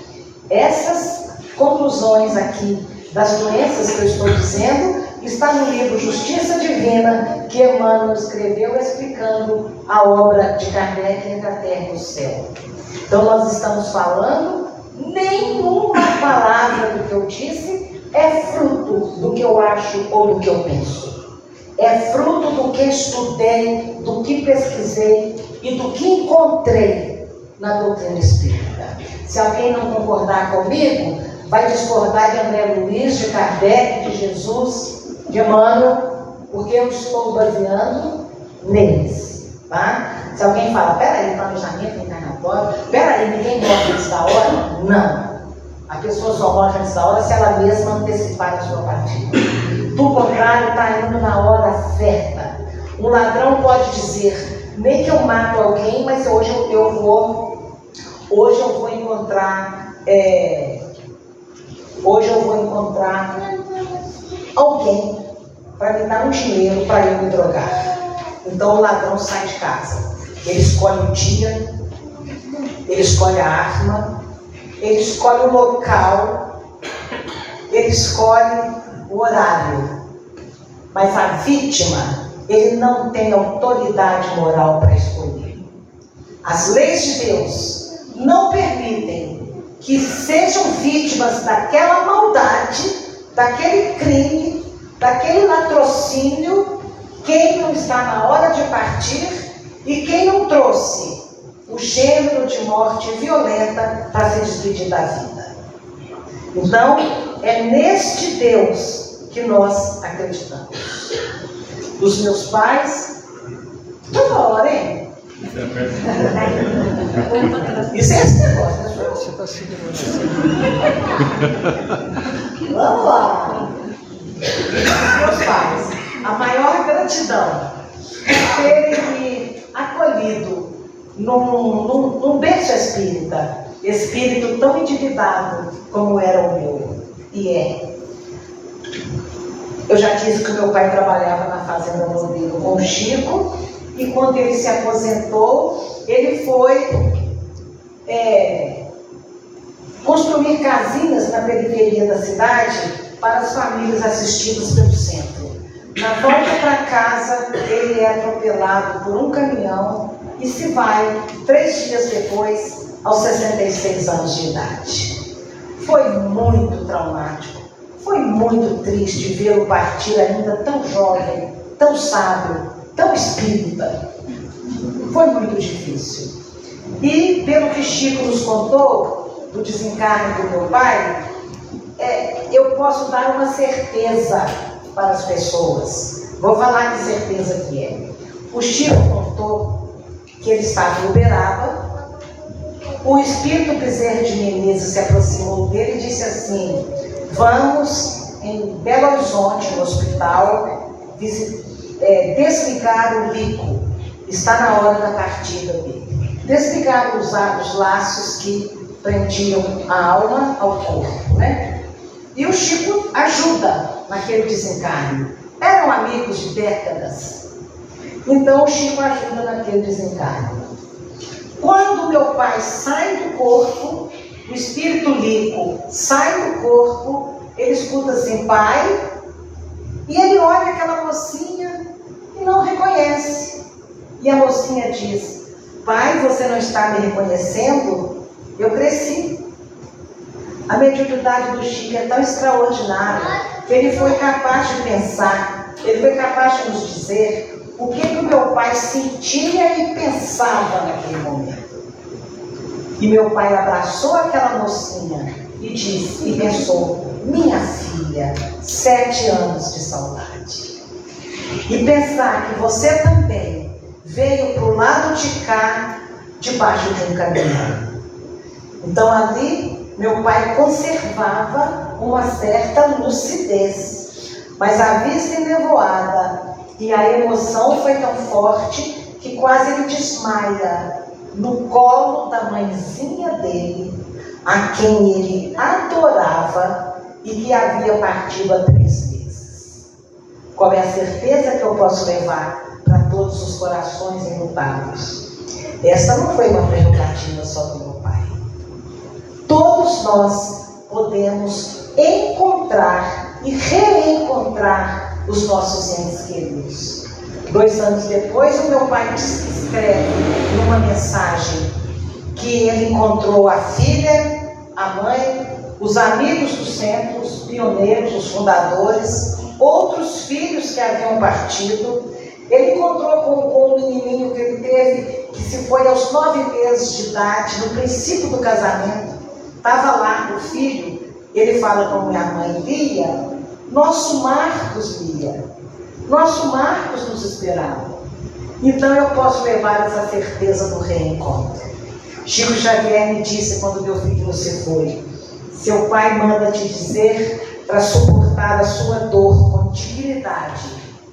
Essas conclusões aqui das doenças que eu estou dizendo está no livro Justiça Divina, que Emmanuel escreveu explicando a obra de Kardec entre a terra e o céu. Então nós estamos falando, nenhuma palavra do que eu disse é fruto do que eu acho ou do que eu penso. É fruto do que estudei, do que pesquisei e do que encontrei na doutrina espírita. Se alguém não concordar comigo, vai discordar de André Luiz, de Kardec, de Jesus, de Emmanuel, porque eu estou baseando neles, tá? Se alguém fala, peraí, planejamento encarnatório, peraí, ninguém morre antes da hora? Não. A pessoa só morre antes da hora se ela mesma antecipar a sua partida. Do contrário, está indo na hora certa. Um ladrão pode dizer, nem que eu mato alguém, mas hoje eu vou encontrar alguém para me dar um dinheiro para eu me drogar. Então o ladrão sai de casa. Ele escolhe o dia, ele escolhe a arma, ele escolhe o local, ele escolhe o horário. Mas a vítima, ele não tem autoridade moral para escolher. As leis de Deus não permitem que sejam vítimas daquela maldade, daquele crime, daquele latrocínio, quem não está na hora de partir e quem não trouxe o gênero de morte violenta para se despedir da vida. Então, é neste Deus que nós acreditamos. Dos meus pais, toda hora, hein? Isso é esse negócio, né? Você está seguindo. Vamos lá. Meus pais, a maior gratidão é terem me acolhido num berço espírita, espírito tão endividado como era o meu, e é. Eu já disse que o meu pai trabalhava na Fazenda Modelo com o Chico, e quando ele se aposentou, ele foi construir casinhas na periferia da cidade para as famílias assistidas pelo centro. Na volta para casa, ele é atropelado por um caminhão e se vai 3 dias depois, aos 66 anos de idade. Foi muito traumático, foi muito triste vê-lo partir ainda tão jovem, tão sábio, tão espírita. Foi muito difícil. E, pelo que Chico nos contou, do desencarne do meu pai, eu posso dar uma certeza para as pessoas. Vou falar que certeza que é. O Chico contou que ele estava em Uberaba. O espírito Bezerra de Menezes se aproximou dele e disse assim: vamos em Belo Horizonte, no hospital, desligar o bico. Está na hora da partida dele. Desligar os laços que prendiam a alma ao corpo, né? E o Chico ajuda naquele desencarne. Eram amigos de décadas. Então o Chico ajuda naquele desencarne. Quando meu pai sai do corpo, o espírito Lico sai do corpo, ele escuta assim: pai, e ele olha aquela mocinha e não reconhece. E a mocinha diz: pai, você não está me reconhecendo? Eu cresci. A mediunidade do Chico é tão extraordinária que ele foi capaz de pensar, ele foi capaz de nos dizer o que o meu pai sentia e pensava naquele momento. E meu pai abraçou aquela mocinha e disse, e pensou: minha filha, 7 anos de saudade. E pensar que você também veio para o lado de cá, debaixo de um caminhão. Então ali meu pai conservava uma certa lucidez, mas a vista enevoada e a emoção foi tão forte que quase ele desmaia no colo da mãezinha dele, a quem ele adorava e que havia partido há 3 meses. Qual é a certeza que eu posso levar para todos os corações enlutados? Essa não foi uma prerrogativa só do meu pai. Todos nós podemos encontrar e reencontrar os nossos entes queridos. 2 anos depois, o meu pai escreve numa mensagem que ele encontrou a filha, a mãe, os amigos do centro, os pioneiros, os fundadores, outros filhos que haviam partido. Ele encontrou com um menininho que ele teve, que se foi aos 9 meses de idade, no princípio do casamento. Estava lá o filho, ele fala com minha mãe: Lia, nosso Marcos, Lia, nosso Marcos nos esperava. Então eu posso levar essa certeza do reencontro. Chico Xavier me disse quando meu filho se foi: seu pai manda te dizer para suportar a sua dor com dignidade,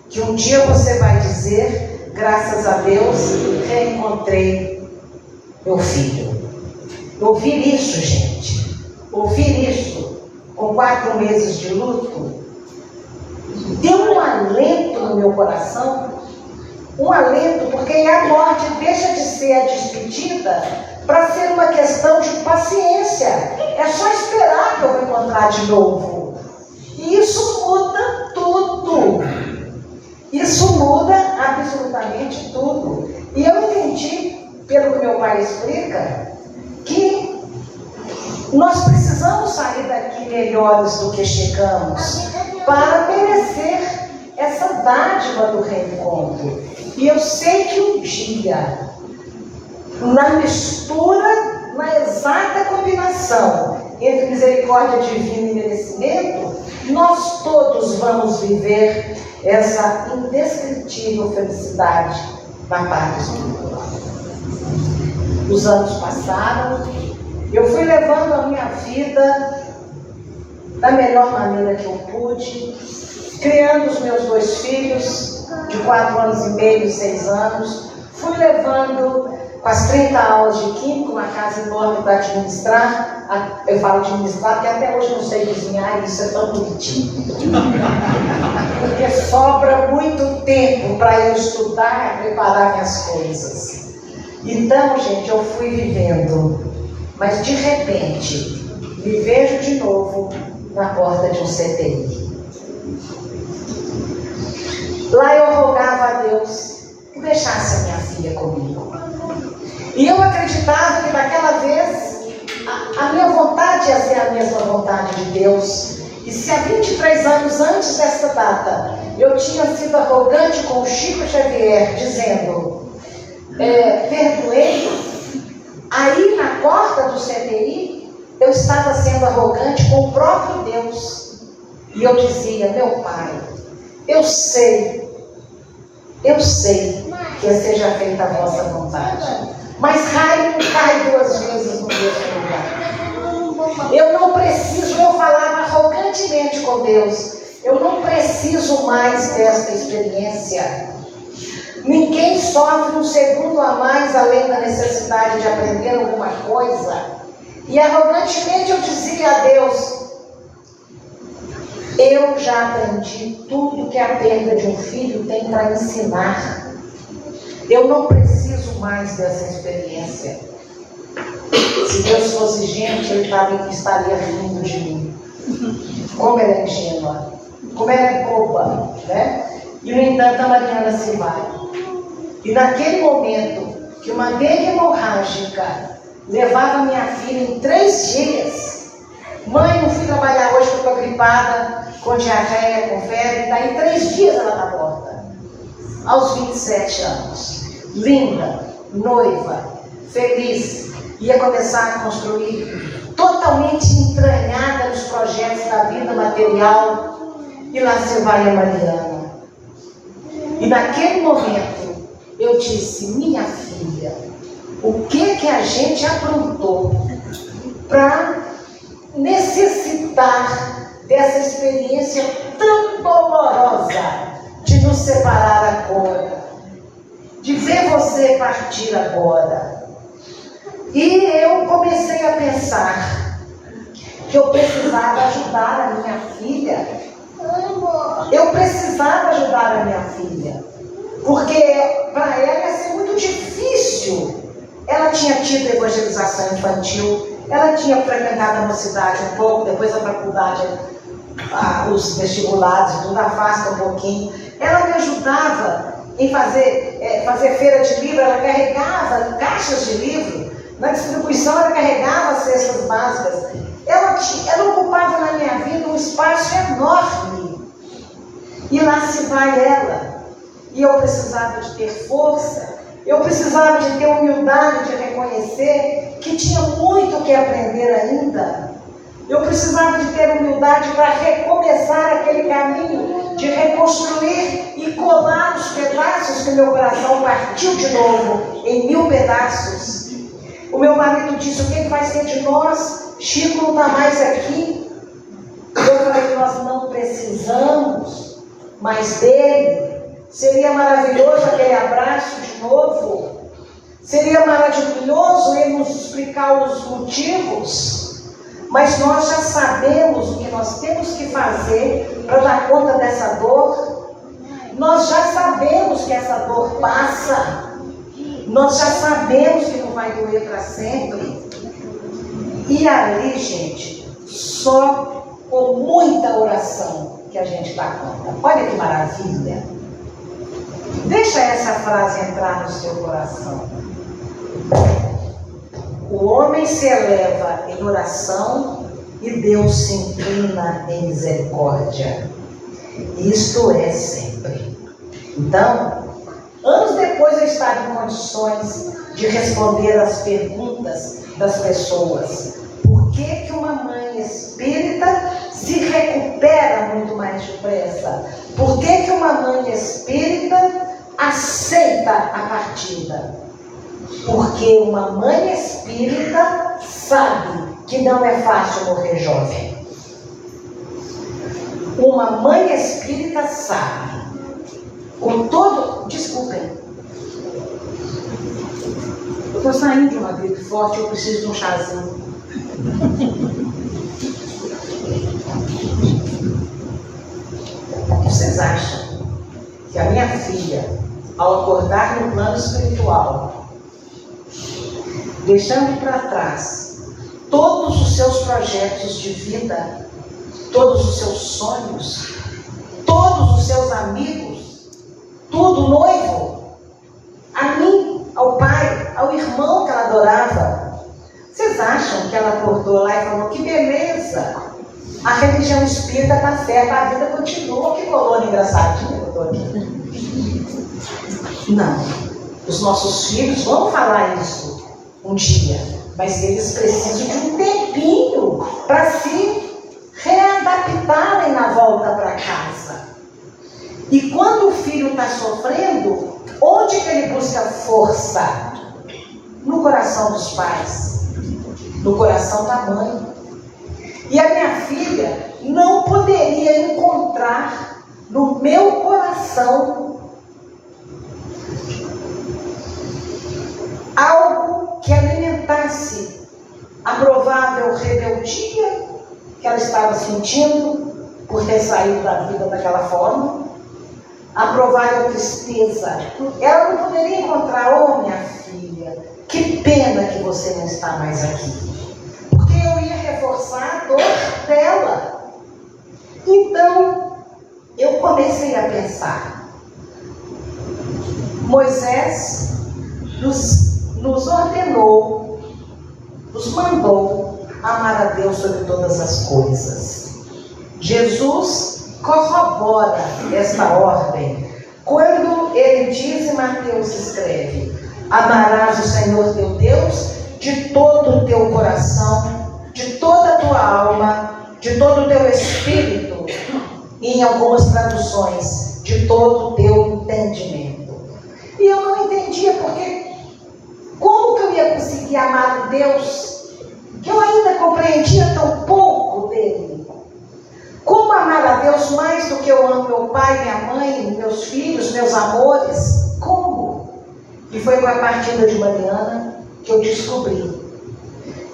que um dia você vai dizer: graças a Deus reencontrei meu filho. Ouvir isso, gente, ouvir isso com 4 meses de luto, deu um alento no meu coração, um alento, porque a morte deixa de ser a despedida para ser uma questão de paciência. É só esperar que eu vou encontrar de novo. E isso muda tudo. Isso muda absolutamente tudo. E eu entendi, pelo que meu pai explica, que nós precisamos sair daqui melhores do que chegamos para merecer essa dádiva do reencontro. E eu sei que um dia, na mistura, na exata combinação entre misericórdia divina e merecimento, nós todos vamos viver essa indescritível felicidade na paz espiritual. Os anos passaram, eu fui levando a minha vida da melhor maneira que eu pude, criando os meus 2 filhos, de 4 anos e meio e 6 anos, fui levando com as 30 aulas de química, uma casa enorme para administrar. Eu falo administrar porque até hoje não sei cozinhar e isso é tão bonitinho. Porque sobra muito tempo para eu estudar e preparar minhas coisas. Então, gente, eu fui vivendo, mas de repente, me vejo de novo na porta de um CTI. Lá eu rogava a Deus que deixasse a minha filha comigo. E eu acreditava que daquela vez a minha vontade ia ser a mesma vontade de Deus. E se há 23 anos antes dessa data eu tinha sido arrogante com o Chico Xavier, dizendo, perdoei, aí na porta do CTI eu estava sendo arrogante com o próprio Deus. E eu dizia, meu Pai, eu sei que seja feita a vossa vontade, mas raio não cai duas vezes no mesmo lugar. Eu não preciso, eu falava arrogantemente com Deus, eu não preciso mais desta experiência. Ninguém sofre um segundo a mais além da necessidade de aprender alguma coisa. E arrogantemente eu dizia a Deus, eu já aprendi tudo que a perda de um filho tem para ensinar. Eu não preciso mais dessa experiência. Se Deus fosse gente, Ele estaria rindo de mim. Como ela é ingênua, como ela é boba, né? E no entanto a Mariana se vai. E naquele momento que uma dengue hemorrágica levava minha filha em 3 dias, mãe, não fui trabalhar hoje porque eu estou gripada, com diarreia, com febre, daí 3 dias ela está morta. Aos 27 anos, linda, noiva, feliz, ia começar a construir, totalmente entranhada nos projetos da vida material, e lá se vai a Mariana. E naquele momento, eu disse, minha filha, o que a gente aprontou para necessitar dessa experiência tão dolorosa de nos separar agora, de ver você partir agora. E eu comecei a pensar que eu precisava ajudar a minha filha. Eu precisava ajudar a minha filha, porque para ela ia ser muito difícil. Ela tinha tido evangelização infantil, ela tinha frequentado a mocidade um pouco, depois a faculdade, os vestibulares, tudo afasta um pouquinho. Ela me ajudava em fazer feira de livro, ela carregava caixas de livro, na distribuição ela carregava cestas básicas. Ela ocupava na minha vida um espaço enorme. E lá se vai ela. E eu precisava de ter força, eu precisava de ter humildade de reconhecer que tinha muito que aprender ainda. Eu precisava de ter humildade para recomeçar aquele caminho, de reconstruir e colar os pedaços que meu coração partiu de novo em 1000 pedaços. O meu marido disse, o que vai ser de nós? Chico não está mais aqui. Eu falei, nós não precisamos mais dele. Seria maravilhoso aquele abraço de novo. Seria maravilhoso ele nos explicar os motivos. Mas nós já sabemos o que nós temos que fazer para dar conta dessa dor. Nós já sabemos que essa dor passa. Nós já sabemos que não vai doer para sempre. E ali, gente, só com muita oração que a gente dá conta. Olha que maravilha. Deixa essa frase entrar no seu coração. O homem se eleva em oração e Deus se inclina em misericórdia. Isto é sempre. Então, anos depois eu estava em condições de responder as perguntas das pessoas. Por que uma mãe espírita se recupera muito mais depressa? Por que uma mãe espírita aceita a partida? Porque uma mãe espírita sabe que não é fácil morrer jovem. Uma mãe espírita sabe. Com todo... Desculpem. Eu estou saindo de uma gripe forte, eu preciso de um chazinho. O que vocês acham? Que a minha filha, ao acordar no plano espiritual, deixando para trás todos os seus projetos de vida, todos os seus sonhos, todos os seus amigos, tudo, noivo, a mim, ao pai, ao irmão que ela adorava. Vocês acham que ela acordou lá e falou: que beleza, a religião espírita está certa, a vida continua, que colônia engraçadinha que eu estou aqui. Não, os nossos filhos vão falar isso um dia, mas eles precisam de um tempinho para se readaptarem na volta para casa. E quando o filho está sofrendo, onde que ele busca força? No coração dos pais, no coração da mãe. E a minha filha não poderia encontrar no meu coração algo que alimentasse a provável rebeldia que ela estava sentindo por ter saído da vida daquela forma, a provável tristeza. Ela não poderia encontrar: oh, minha filha, que pena que você não está mais aqui, porque eu ia reforçar a dor dela. Então eu comecei a pensar: Moisés nos ordenou, nos mandou amar a Deus sobre todas as coisas. Jesus corrobora esta ordem quando ele diz, em Mateus escreve: amarás o Senhor teu Deus de todo o teu coração, de toda a tua alma, de todo o teu espírito, e em algumas traduções, de todo o teu entendimento. E eu não entendia porque como que eu ia conseguir amar a Deus que eu ainda compreendia tão pouco dele? Como amar a Deus mais do que eu amo meu pai, minha mãe, meus filhos, meus amores? Como? E foi com a partida de Mariana que eu descobri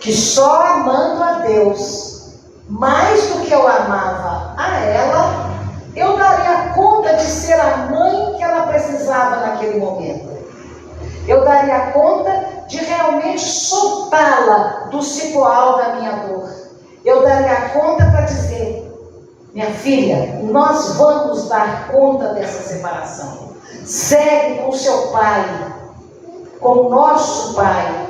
que só amando a Deus mais do que eu amava a ela, eu daria conta de ser a mãe que ela precisava naquele momento. Eu daria conta de realmente soltá-la do cipoal da minha dor. Eu daria conta para dizer: minha filha, nós vamos dar conta dessa separação. Segue com seu pai, com o nosso pai.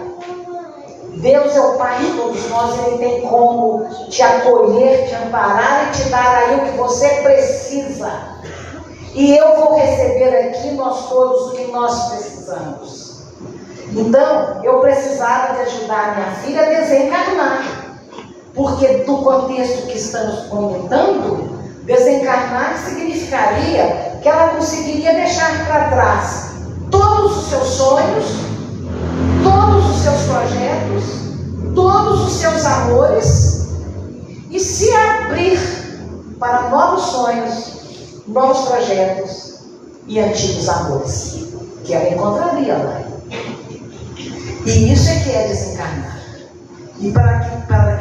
Deus é o pai de todos nós, ele tem como te acolher, te amparar e te dar aí o que você precisa. E eu vou receber aqui nós todos o que nós precisamos. Então, eu precisava de ajudar minha filha a desencarnar. Porque do contexto que estamos comentando, desencarnar significaria que ela conseguiria deixar para trás todos os seus sonhos, todos os seus projetos, todos os seus amores e se abrir para novos sonhos, novos projetos e antigos amores que ela encontraria lá. E isso é que é desencarnar. E para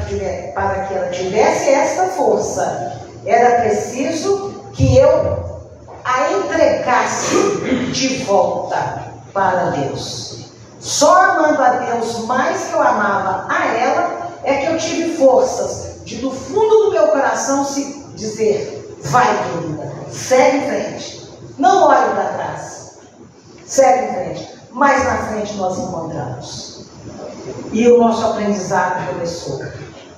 que ela tivesse esta força, era preciso que eu a entregasse de volta para Deus. Só amando a Deus mais que eu amava a ela, é que eu tive forças de do fundo do meu coração se dizer: vai, querida, segue em frente, não olhe para trás, segue em frente. Mais na frente nós encontramos. E o nosso aprendizado começou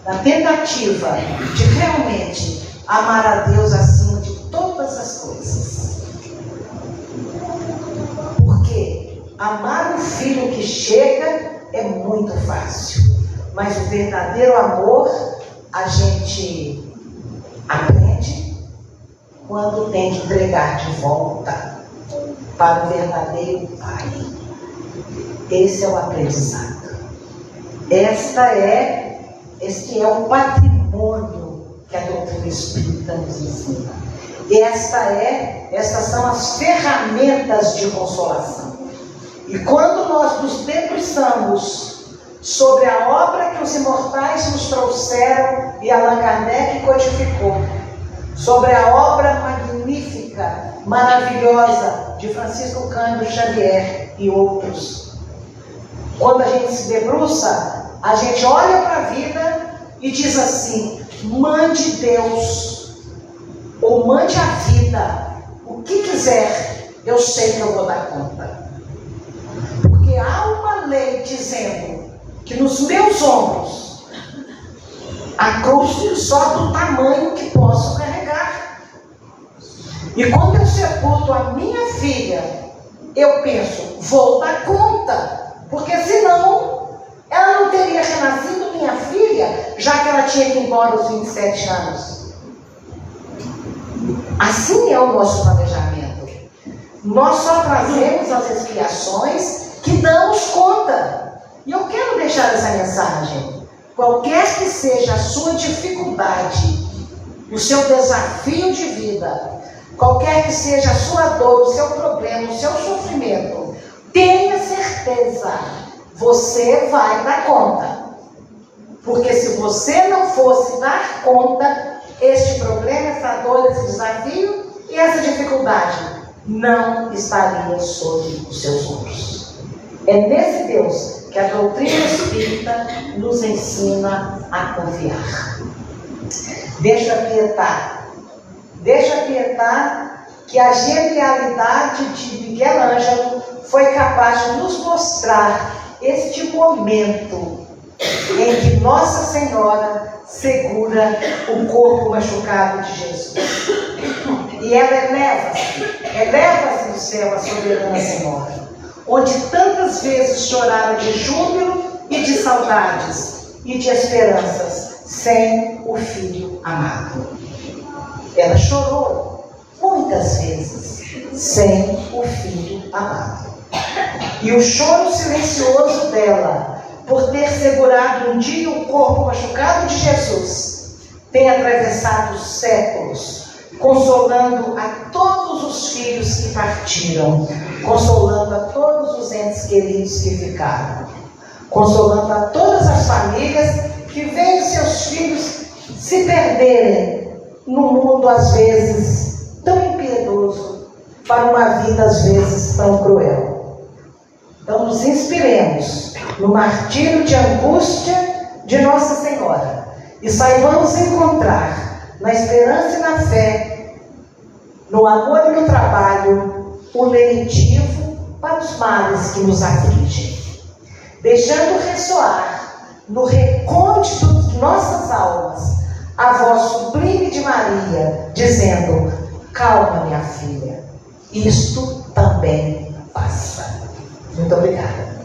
na tentativa de realmente amar a Deus acima de todas as coisas. Porque amar um filho que chega é muito fácil, mas o verdadeiro amor a gente aprende quando tem que entregar de volta para o verdadeiro Pai. Esse é o aprendizado. Este é o patrimônio que a doutrina espírita nos ensina. Estas são as ferramentas de consolação. E quando nós nos debruçamos sobre a obra que os imortais nos trouxeram e Allan Kardec codificou, sobre a obra magnífica, maravilhosa de Francisco Cândido Xavier e outros, quando a gente se debruça, a gente olha para a vida e diz assim: mande Deus, ou mande a vida, o que quiser, eu sei que eu vou dar conta. Porque há uma lei dizendo que nos meus ombros a cruz só do tamanho que posso carregar. E quando eu sepulto a minha filha, eu penso, vou dar conta, porque senão ela não teria renascido minha filha, já que ela tinha que ir embora aos 27 anos. Assim é o nosso planejamento. Nós só trazemos as expiações que damos conta. E eu quero deixar essa mensagem. Qualquer que seja a sua dificuldade, o seu desafio de vida, qualquer que seja a sua dor, o seu problema, o seu sofrimento, tenha certeza, você vai dar conta. Porque se você não fosse dar conta, este problema, essa dor, esse desafio e essa dificuldade não estaria sobre os seus ombros. É nesse Deus que a doutrina espírita nos ensina a confiar. Deixa aquietar que a genialidade de Miguel Ângelo foi capaz de nos mostrar este momento em que Nossa Senhora segura o corpo machucado de Jesus. E ela eleva-se no céu a soberana Senhora, onde tantas vezes choraram de júbilo e de saudades e de esperanças sem o Filho amado. Ela chorou muitas vezes sem o Filho amado. E o choro silencioso dela, por ter segurado um dia o corpo machucado de Jesus, tem atravessado os séculos, consolando a todos os filhos que partiram, consolando a todos os entes queridos que ficaram, consolando a todas as famílias que veem seus filhos se perderem num mundo às vezes tão impiedoso, para uma vida às vezes tão cruel. Então nos inspiremos no martírio de angústia de Nossa Senhora e saibamos encontrar na esperança e na fé, no amor e no trabalho, o lenitivo para os males que nos afligem, deixando ressoar no recôndito de nossas almas a voz sublime de Maria, dizendo: calma, minha filha, isto também passa. Muito obrigada.